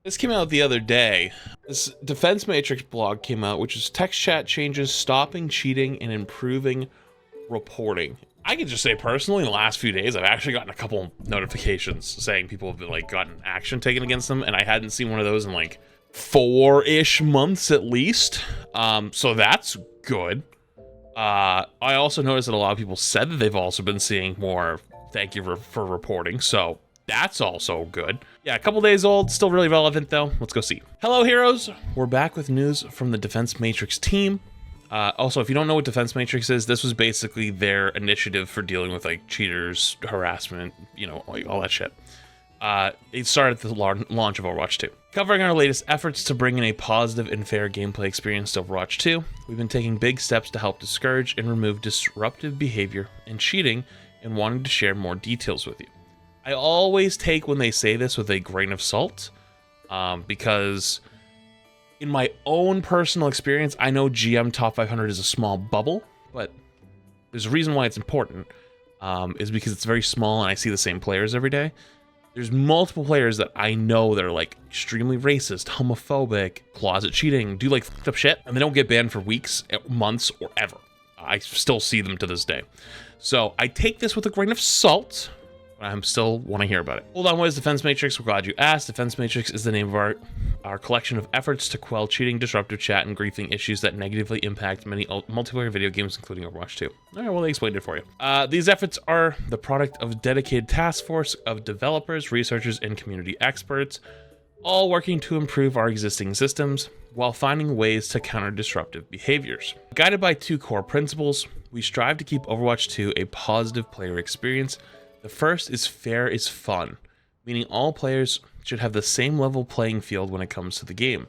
This came out the other day. This Defense Matrix blog came out, which is text chat changes, stopping cheating, and improving reporting. I can just say personally, in the last few days, I've actually gotten a couple notifications saying people have been, like, gotten action taken against them, and I hadn't seen one of those in like 4-ish months at least. So that's good. I also noticed that a lot of people said that they've also been seeing more thank you for reporting, so that's also good. Yeah, a couple days old, still really relevant though. Let's go see. Hello, heroes. We're back with news from the Defense Matrix team. Also, if you don't know what Defense Matrix is, this was basically their initiative for dealing with like cheaters, harassment, you know, like all that shit. It started at the launch of Overwatch 2. Covering our latest efforts to bring in a positive and fair gameplay experience to Overwatch 2, we've been taking big steps to help discourage and remove disruptive behavior and cheating, and wanting to share more details with you. I always take when they say this with a grain of salt, because in my own personal experience, I know GM Top 500 is a small bubble, but there's a reason why it's important, is because it's very small and I see the same players every day. There's multiple players that I know that are like extremely racist, homophobic, closet cheating, do like fucked up shit, and they don't get banned for weeks, months, or ever. I still see them to this day. So I take this with a grain of salt, but I'm still want to hear about it. Hold on, what is Defense Matrix? We're glad you asked. Defense Matrix is the name of our collection of efforts to quell cheating, disruptive chat, and griefing issues that negatively impact many multiplayer video games, including Overwatch 2. All right, well, they explained it for you. These efforts are the product of a dedicated task force of developers, researchers, and community experts, all working to improve our existing systems while finding ways to counter disruptive behaviors. Guided by two core principles, we strive to keep Overwatch 2 a positive player experience. The first is fair is fun, meaning all players should have the same level playing field when it comes to the game.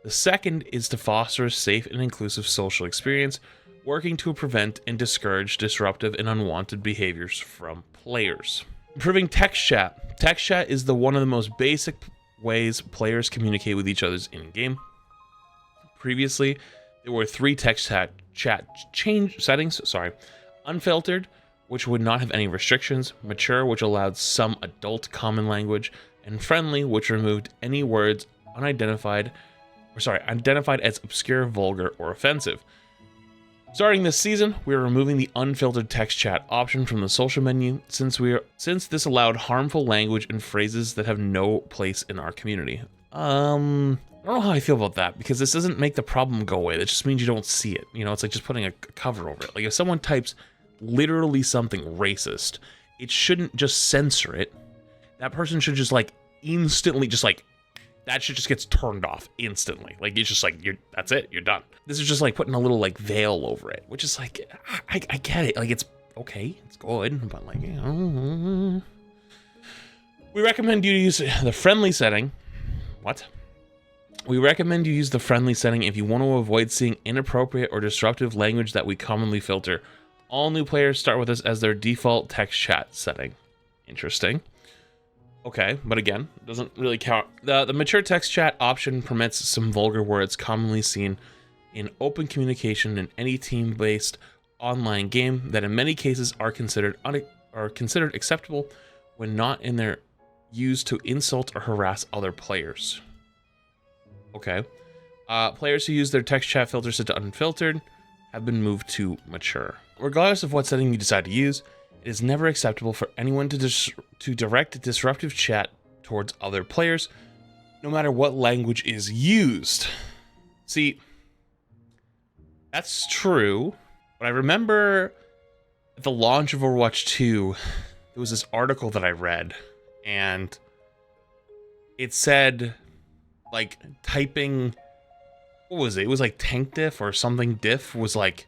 The second is to foster a safe and inclusive social experience, working to prevent and discourage disruptive and unwanted behaviors from players. Improving text chat. Text chat is one of the most basic ways players communicate with each other in-game. Previously, there were 3 text chat change settings, unfiltered, which would not have any restrictions, mature, which allowed some adult common language, and friendly, which removed any words identified as obscure, vulgar, or offensive. Starting this season, we are removing the unfiltered text chat option from the social menu since this allowed harmful language and phrases that have no place in our community. I don't know how I feel about that, because this doesn't make the problem go away. That just means you don't see it. You know, it's like just putting a cover over it. Like if someone types literally something racist, it shouldn't just censor it. That person should just like instantly that shit just gets turned off instantly. Like it's just like that's it, you're done. This is just like putting a little like veil over it, which is like I get it. Like it's okay, it's good, but like, you know. We recommend you use the friendly setting. What? We recommend you use the friendly setting if you want to avoid seeing inappropriate or disruptive language that we commonly filter. All new players start with this as their default text chat setting. Interesting. Okay, but again, doesn't really count. The mature text chat option permits some vulgar words commonly seen in open communication in any team-based online game that in many cases are considered acceptable when not in their use to insult or harass other players. Okay. Players who use their text chat filter set to unfiltered have been moved to mature. Regardless of what setting you decide to use, it is never acceptable for anyone to direct disruptive chat towards other players, no matter what language is used. See, that's true, but I remember at the launch of Overwatch 2, there was this article that I read, and it said, like, typing, what was it? It was like tank diff or something diff was like,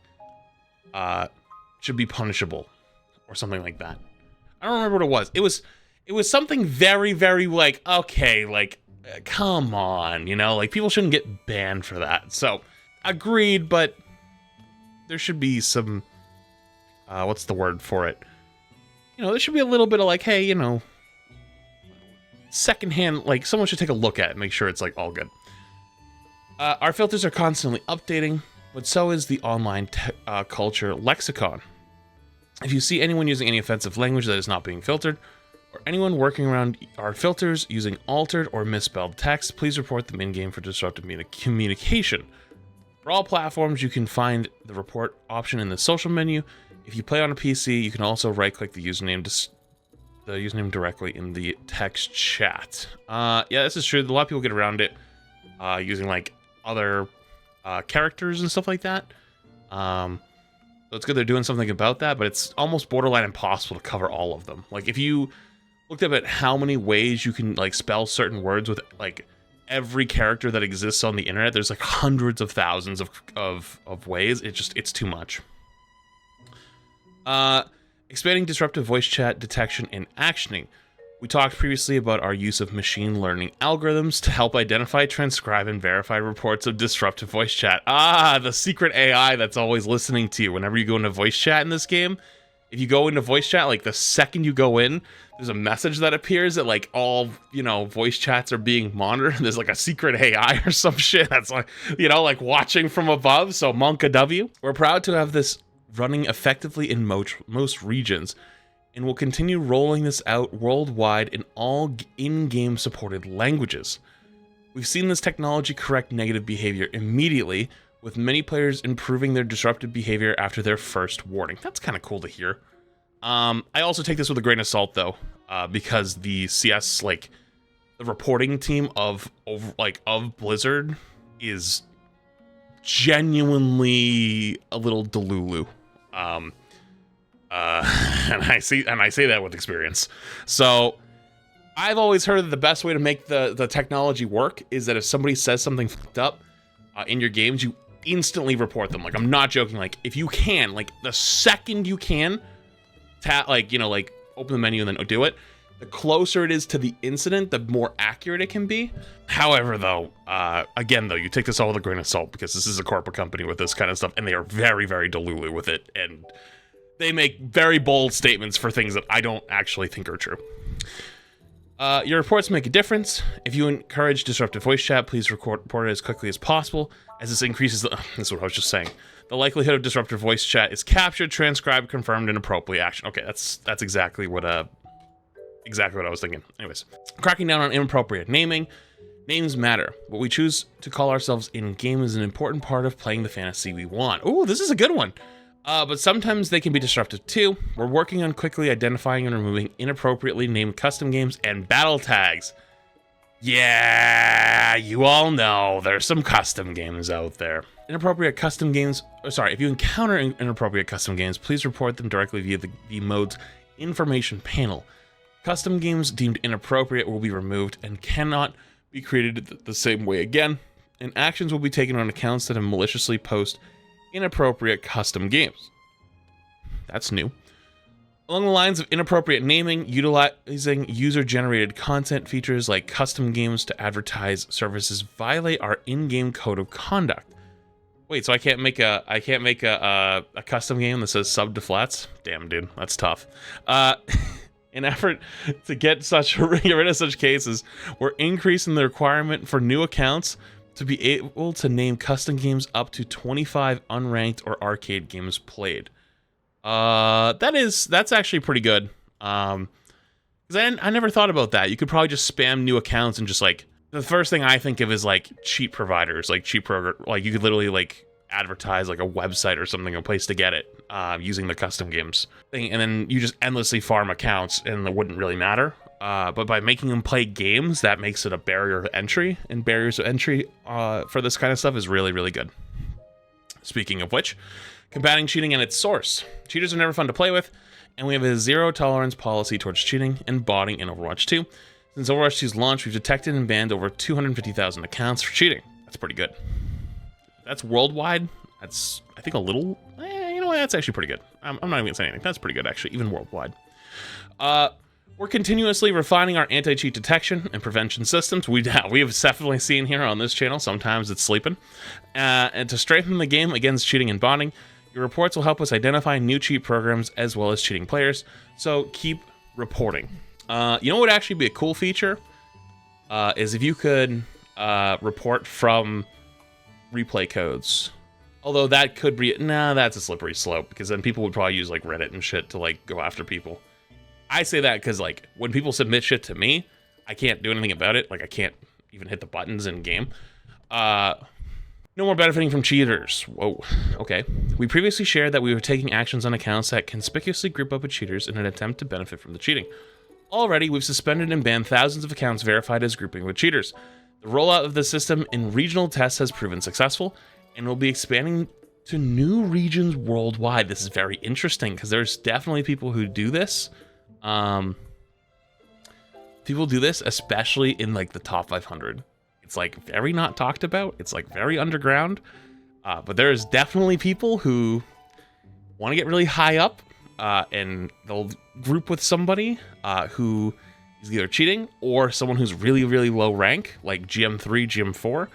should be punishable or something like that. I don't remember what it was. It was something very, very like, okay, like, come on, you know, like people shouldn't get banned for that. So agreed, but there should be some, what's the word for it? You know, there should be a little bit of like, hey, you know, secondhand, like someone should take a look at it, make sure it's like all good. Our filters are constantly updating, but so is the online culture lexicon. If you see anyone using any offensive language that is not being filtered, or anyone working around our filters using altered or misspelled text, please report them in-game for disruptive communication. For all platforms, you can find the report option in the social menu. If you play on a PC, you can also right-click the username directly in the text chat. Yeah, this is true. A lot of people get around it using like other characters and stuff like that. So it's good they're doing something about that, but it's almost borderline impossible to cover all of them. Like if you looked up at how many ways you can like spell certain words with like every character that exists on the internet, there's like hundreds of thousands of ways. It's too much. Expanding disruptive voice chat detection and actioning. We talked previously about our use of machine learning algorithms to help identify, transcribe, and verify reports of disruptive voice chat. Ah, the secret AI that's always listening to you whenever you go into voice chat in this game. If you go into voice chat, like the second you go in, there's a message that appears that like all, voice chats are being monitored. There's like a secret AI or some shit that's like, like watching from above. So Monka W. We're proud to have this running effectively in most regions, and will continue rolling this out worldwide in all in-game supported languages. We've seen this technology correct negative behavior immediately, with many players improving their disruptive behavior after their first warning. That's kind of cool to hear. I also take this with a grain of salt though, because the CS, like the reporting team of Blizzard is genuinely a little delulu. And I say that with experience. So I've always heard that the best way to make the technology work is that if somebody says something fucked up in your games, you instantly report them. Like, I'm not joking. Like, if you can, like the second you can, open the menu and then do it, the closer it is to the incident, the more accurate it can be. However, though, again, though, you take this all with a grain of salt because this is a corporate company with this kind of stuff, and they are very, very delulu with it, and they make very bold statements for things that I don't actually think are true. Your reports make a difference. If you encourage disruptive voice chat, please report it as quickly as possible, as this increases the... This is what I was just saying. The likelihood of disruptive voice chat is captured, transcribed, confirmed, and appropriate action. Okay, that's exactly what I was thinking. Anyways, cracking down on inappropriate naming. Names matter. What we choose to call ourselves in-game is an important part of playing the fantasy we want. Ooh, this is a good one. But sometimes they can be disruptive too. We're working on quickly identifying and removing inappropriately named custom games and battle tags. Yeah, you all know there's some custom games out there. Inappropriate custom games, if you encounter inappropriate custom games, please report them directly via the mode's information panel. Custom games deemed inappropriate will be removed and cannot be created the same way again, and actions will be taken on accounts that have maliciously posted inappropriate custom games. That's new. Along the lines of inappropriate naming, utilizing user-generated content features like custom games to advertise services violate our in-game code of conduct. Wait, so I can't make a custom game that says sub to flats? Damn, dude, that's tough. In effort to get rid of such cases, we're increasing the requirement for new accounts to be able to name custom games up to 25 unranked or arcade games played. That's actually pretty good. Because I never thought about that. You could probably just spam new accounts and just like, the first thing I think of is like cheap providers, like cheap program, like you could literally like advertise like a website or something, a place to get it, using the custom games thing, and then you just endlessly farm accounts and it wouldn't really matter. But by making them play games, that makes it a barrier of entry, and barriers of entry for this kind of stuff is really, really good. Speaking of which, combating cheating at its source. Cheaters are never fun to play with, and we have a zero tolerance policy towards cheating and botting in Overwatch 2. Since Overwatch 2's launch, we've detected and banned over 250,000 accounts for cheating. That's pretty good. That's worldwide. That's, I think, a little... you know what? That's actually pretty good. I'm not even going to say anything. That's pretty good, actually, even worldwide. We're continuously refining our anti-cheat detection and prevention systems. We have definitely seen here on this channel, sometimes it's sleeping. And to strengthen the game against cheating and bonding, your reports will help us identify new cheat programs as well as cheating players, so keep reporting. You know what would actually be a cool feature? Is if you could report from replay codes. Although that could be... Nah, that's a slippery slope, because then people would probably use like Reddit and shit to like go after people. I say that because, like, when people submit shit to me, I can't do anything about it. Like, I can't even hit the buttons in game. No more benefiting from cheaters. Whoa, okay. We previously shared that we were taking actions on accounts that conspicuously group up with cheaters in an attempt to benefit from the cheating. Already, we've suspended and banned thousands of accounts verified as grouping with cheaters. The rollout of the system in regional tests has proven successful, and will be expanding to new regions worldwide. This is very interesting, because there's definitely people who do this. People do this, especially in, like, the top 500. It's, like, very not talked about. It's, like, very underground. But there's definitely people who want to get really high up, and they'll group with somebody who is either cheating or someone who's really, really low rank, like GM3, GM4,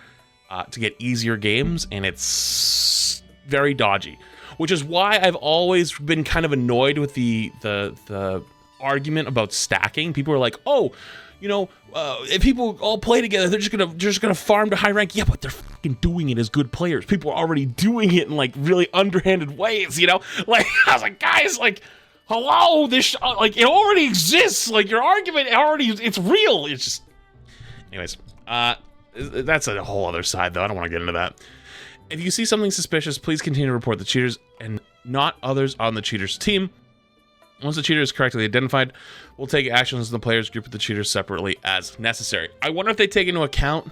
to get easier games, and it's very dodgy. Which is why I've always been kind of annoyed with the argument about stacking. People are like, oh, you know, if people all play together, they're just gonna farm to high rank. Yeah, but they're fucking doing it as good players. People are already doing it in, like, really underhanded ways, you know? Like, I was like, guys, like, hello, this, like, it already exists. Like, your argument it's real. It's just, anyways, that's a whole other side, though. I don't want to get into that. If you see something suspicious, please continue to report the cheaters and not others on the cheaters team. Once the cheater is correctly identified, we'll take actions on the players group with the cheaters separately as necessary. I wonder if they take into account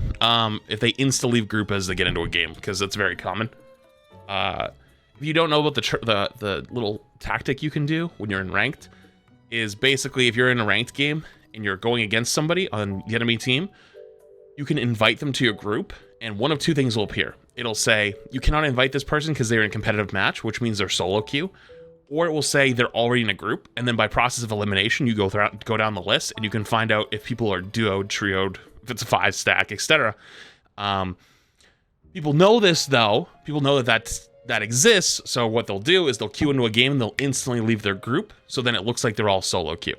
if they insta-leave group as they get into a game, because that's very common. If you don't know about the little tactic you can do when you're in ranked, is basically if you're in a ranked game and you're going against somebody on the enemy team, you can invite them to your group, and one of two things will appear. It'll say, you cannot invite this person because they're in a competitive match, which means they're solo queue. Or it will say they're already in a group, and then by process of elimination, you go down the list, and you can find out if people are duoed, trioed, if it's a 5-stack, etc. People know this, though. People know that exists, so what they'll do is they'll queue into a game, and they'll instantly leave their group, so then it looks like they're all solo queue.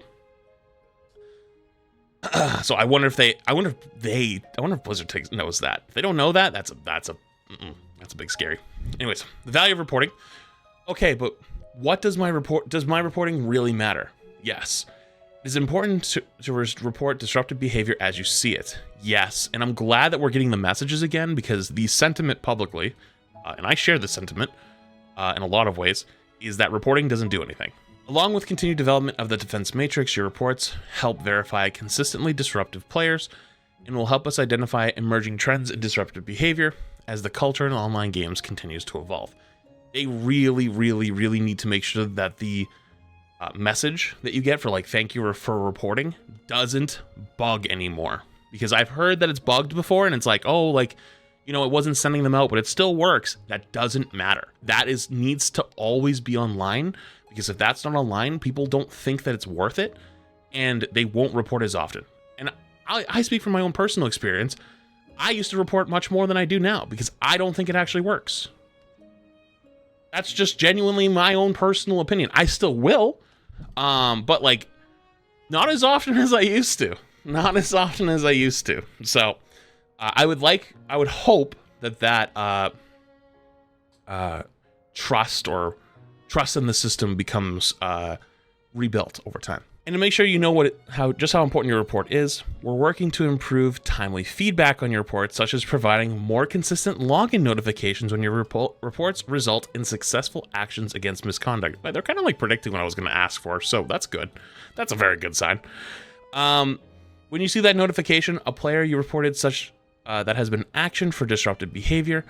So I wonder if Blizzard knows that. If they don't know that, that's a big scary. Anyways, the value of reporting. Okay, but what does my reporting really matter? Yes. It is important to report disruptive behavior as you see it. Yes, and I'm glad that we're getting the messages again, because the sentiment publicly, and I share this sentiment in a lot of ways, is that reporting doesn't do anything. Along with continued development of the defense matrix, your reports help verify consistently disruptive players and will help us identify emerging trends in disruptive behavior as the culture in online games continues to evolve. They really, really, really need to make sure that the message that you get for, like, thank you for reporting doesn't bug anymore. Because I've heard that it's bugged before, and it's like, oh, like, you know, it wasn't sending them out, but it still works. That doesn't matter. That needs to always be online, because if that's not online, people don't think that it's worth it, and they won't report as often. And I speak from my own personal experience. I used to report much more than I do now, because I don't think it actually works. That's just genuinely my own personal opinion. I still will, but, like, not as often as I used to. Not as often as I used to. So, I would hope that trust in the system becomes rebuilt over time. And to make sure you know just how important your report is, we're working to improve timely feedback on your reports, such as providing more consistent login notifications when your reports result in successful actions against misconduct. They're kind of like predicting what I was going to ask for, so that's good. That's a very good sign. When you see that notification, a player you reported such that has been actioned for disruptive behavior,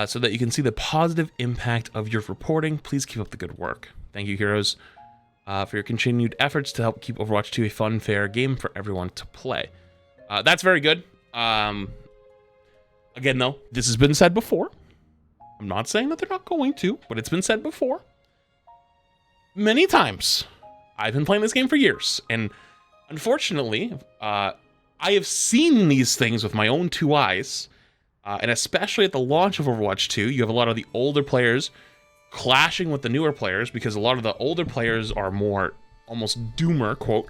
so that you can see the positive impact of your reporting. Please keep up the good work. Thank you, heroes, for your continued efforts to help keep Overwatch 2 a fun, fair game for everyone to play. That's very good. Again, though, this has been said before. I'm not saying that they're not going to, but it's been said before. Many times. I've been playing this game for years, and unfortunately, I have seen these things with my own two eyes, and especially at the launch of Overwatch 2, you have a lot of the older players clashing with the newer players, because a lot of the older players are more almost doomer, quote,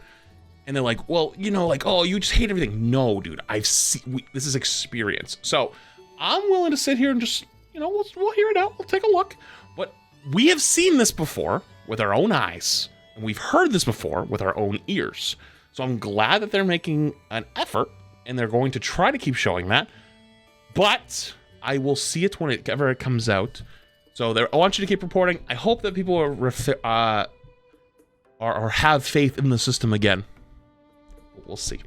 and they're like, well, you know, like, oh, you just hate everything. No, dude, this is experience. So I'm willing to sit here and just, you know, we'll hear it out. We'll take a look. But we have seen this before with our own eyes, And we've heard this before with our own ears. So I'm glad that they're making an effort and they're going to try to keep showing that. But I will see it whenever it comes out. So I want you to keep reporting. I hope that people are have faith in the system again. We'll see.